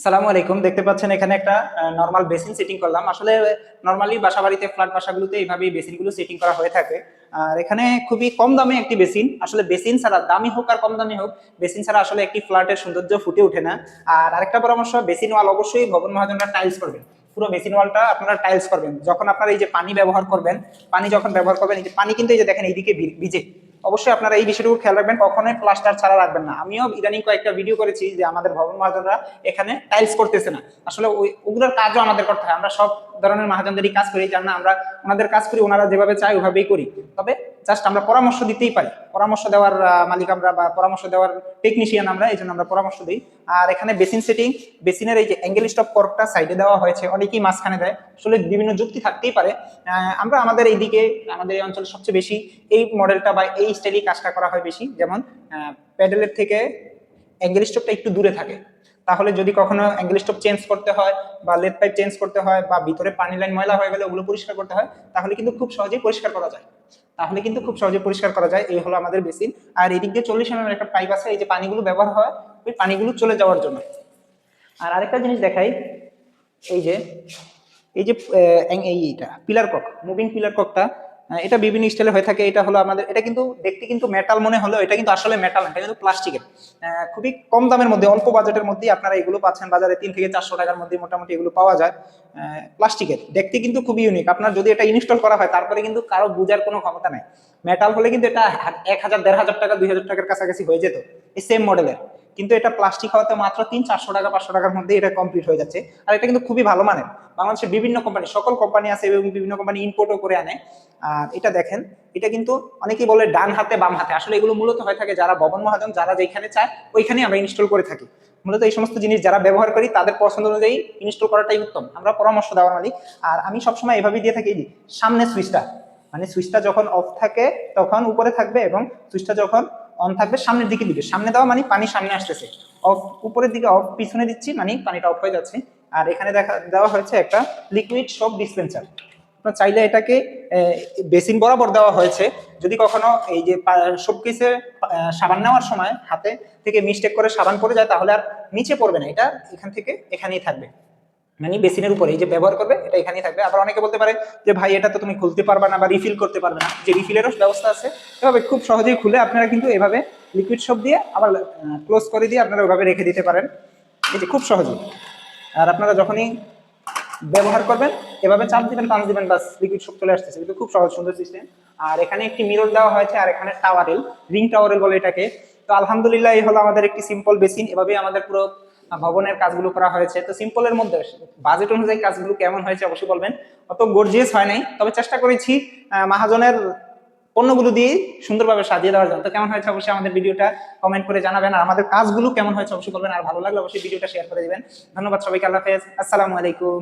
সালামু আলাইকুম। দেখতে পাচ্ছেন এখানে একটা নরমাল বেসিন সেটিং করলাম। আসলে নরমালি বাসা বাড়িতে ফ্ল্যাট বাসাগুলোতে এইভাবেই বেসিনগুলো সেটিং করা হয়ে থাকে। আর এখানে খুবই কম দামে একটি বেসিন, আসলে বেসিন ছাড়া দামি হোক আর কম দামি হোক, বেসিন ছাড়া আসলে একটি ফ্ল্যাটের সৌন্দর্য ফুটে ওঠে না। আর আরেকটা পরামর্শ, বেসিন ওয়াল অবশ্যই ভবন মহাজনরা টাইলস করবেন। পুরো বেসিন ওয়ালটা আপনারা টাইলস করবেন। যখন আপনারা এই যে পানি ব্যবহার করবেন, পানি যখন ব্যবহার করবেন, এই যে পানি কিন্তু এই যে দেখেন এইদিকে ভিজে, অবশ্যই আপনারা এই বিষয়টুকু খেয়াল রাখবেন, কখনোই প্লাস্টার ছাড়া রাখবেন না। আমিও ইদানিং কয়েকটা ভিডিও করেছি যে আমাদের ভবন মহাজনরা এখানে টাইলস করতেছে না। আসলে ওগুলোর কাজও আমাদের করতে হয়। আমরা সব ধরনের মহাজনদেরই কাজ করি, জান না আমরা ওনাদের কাজ করি, ওনারা যেভাবে চায় ওইভাবেই করি। তবে জাস্ট আমরা পরামর্শ দিতেই পারি, পরামর্শ দেওয়ার মালিক আমরা, বা পরামর্শ দেওয়ার টেকনিশিয়ান আমরা, এই জন্য আমরা পরামর্শ দিই। আর এখানে বেসিন সেটিং, বেসিনের এই যে অ্যাঙ্গেল স্টপ কর্কটা সাইডে দেওয়া হয়েছে, অনেকেই মাঝখানে দেয়, আসলে বিভিন্ন যুক্তি থাকতেই পারে। আমরা আমাদের এইদিকে, আমাদের এই অঞ্চলে সবচেয়ে বেশি এই মডেলটা বা এই স্টাইলই কাজটা করা হয় বেশি। যেমন প্যাডেলের থেকে অ্যাঙ্গেল স্টপটা একটু দূরে থাকে, তাহলে যদি কখনো অ্যাঙ্গেল স্টপ চেঞ্জ করতে হয় বা লেড পাইপ চেঞ্জ করতে হয় বা ভিতরে পানি লাইন ময়লা হয়ে গেলে ওগুলো পরিষ্কার করতে হয়, তাহলে কিন্তু খুব সহজেই পরিষ্কার করা যায়। এই হলো আমাদের বেসিন। আর এদিক দিয়ে 40 mm একটা পাইপ আছে, এই যে পানিগুলো ব্যবহার হয় ওই পানিগুলো চলে যাওয়ার জন্য। আর আরেকটা জিনিস দেখাই, এই যে এই যে এইটা পিলার কক, মুভিং পিলার ককটা, এটা বিভিন্ন স্টাইলে হয়ে থাকে। এটা হলো আমাদের, এটা কিন্তু দেখতে কিন্তু মেটাল মনে হলো, এটা কিন্তু আসলে মেটাল না, এটা কিন্তু প্লাস্টিকের। খুবই কম দামের মধ্যে, অল্প বাজেটের মধ্যেই আপনারা এগুলো পাচ্ছেন বাজারে। 3 থেকে 400 টাকার মধ্যে মোটামুটি এগুলো পাওয়া যায়। প্লাস্টিকের, দেখতে কিন্তু খুবই ইউনিক। আপনার যদি এটা ইনস্টল করা হয় তারপরে কিন্তু কারো বোঝার কোনো ক্ষমতা নাই। মেটাল হলে কিন্তু এটা 1000, 1500 টাকা, 2000 টাকার কাছাকাছি হয়ে যেত এই সেম মডেলের। কিন্তু এটা প্লাস্টিক হওয়াতে মাত্র 300-400 টাকা, 500 টাকার মধ্যে এটা কমপ্লিট হয়ে যাচ্ছে। আর এটা কিন্তু খুবই ভালো মানের। বাংলাদেশের বিভিন্ন কোম্পানি, সকল কোম্পানি আছে এবং বিভিন্ন কোম্পানি ইম্পোর্টও করে আনে। আর এটা দেখেন, এটা কিন্তু অনেকেই বলে ডান হাতে বাম হাতে, আসলে এগুলো মূলত হয়ে থাকে যারা ভবন মহাজন, যারা যেখানে চায় ওইখানে আমরা ইনস্টল করে থাকি। মূলত এই সমস্ত জিনিস যারা ব্যবহার করি তাদের পছন্দ অনুযায়ী ইনস্টল করাটাই উত্তম, আমরা পরামর্শ দেওয়ার মালিক। আর আমি সবসময় এভাবেই দিয়ে থাকি, সামনে সুইচটা, মানে সুইচটা যখন অফ থাকে তখন উপরে থাকবে, এবং সুইচটা যখন অন থাকবে সামনের দিকে দিবে। সামনে দেওয়া মানে পানি সামনে আসতেছে, অফ উপরের দিকে অফ পিছনে দিচ্ছি মানে পানিটা অফ হয়ে যাচ্ছে। আর এখানে দেওয়া হয়েছে একটা লিকুইড সোপ ডিসপেন্সার। আপনার চাইলে এটাকে বেসিন বরাবর দেওয়া হয়েছে, যদি কখনো এই যে শোকেসে সাবান নেওয়ার সময় হাতে থেকে মিস্টেক করে সাবান পড়ে যায়, তাহলে আর নিচে পড়বে না, এটা এখান থেকে এখানেই থাকবে, মানে বেসিনের উপরে এই যে ব্যবহার করবে এটা এখানেই থাকবে। আবার অনেকে বলতে পারে যে ভাই এটা তো তুমি খুলতে পারবে না বা রিফিল করতে পারবে না, যে রিফিলেরও ব্যবস্থা আছে। এভাবে খুব সহজেই খুলে আপনারা কিন্তু এভাবে লিকুইড সোপ দিয়ে আবার ক্লোজ করে দিয়ে আপনারা ওইভাবে রেখে দিতে পারেন, এই যে খুব সহজেই। আর আপনারা যখনই ব্যবহার করবেন এভাবে চাপ দিবেন, টান দিবেন, বাস লিকুইড সোপ চলে আসতেছে। কিন্তু খুব সহজ সুন্দর সিস্টেম। আর এখানে একটি মিরর দেওয়া হয়েছে, আর এখানে টাওয়ারেল, রিং টাওয়ারেল বলে এটাকে। তো আলহামদুলিল্লাহ, এই হলো আমাদের একটি সিম্পল বেসিন। এভাবেই আমাদের পুরো ভবনের কাজগুলো করা হয়েছে। তো সিম্পলের মধ্যে বাজেট অনুযায়ী কাজগুলো কেমন হয়েছে অবশ্যই বলবেন। অত গর্জিয়াস হয় নাই, তবে চেষ্টা করেছি মহাজনের পণ্যগুলো দিয়ে সুন্দরভাবে সাজিয়ে দেওয়ার জন্য। তো কেমন হয়েছে অবশ্যই আমাদের ভিডিওটা কমেন্ট করে জানাবেন, আর আমাদের কাজগুলো কেমন হয়েছে অবশ্যই বলবেন। আর ভালো লাগলে অবশ্যই ভিডিওটা শেয়ার করে দিবেন। ধন্যবাদ সবাইকে, আল্লাহ হাফেজ, আসসালামু আলাইকুম।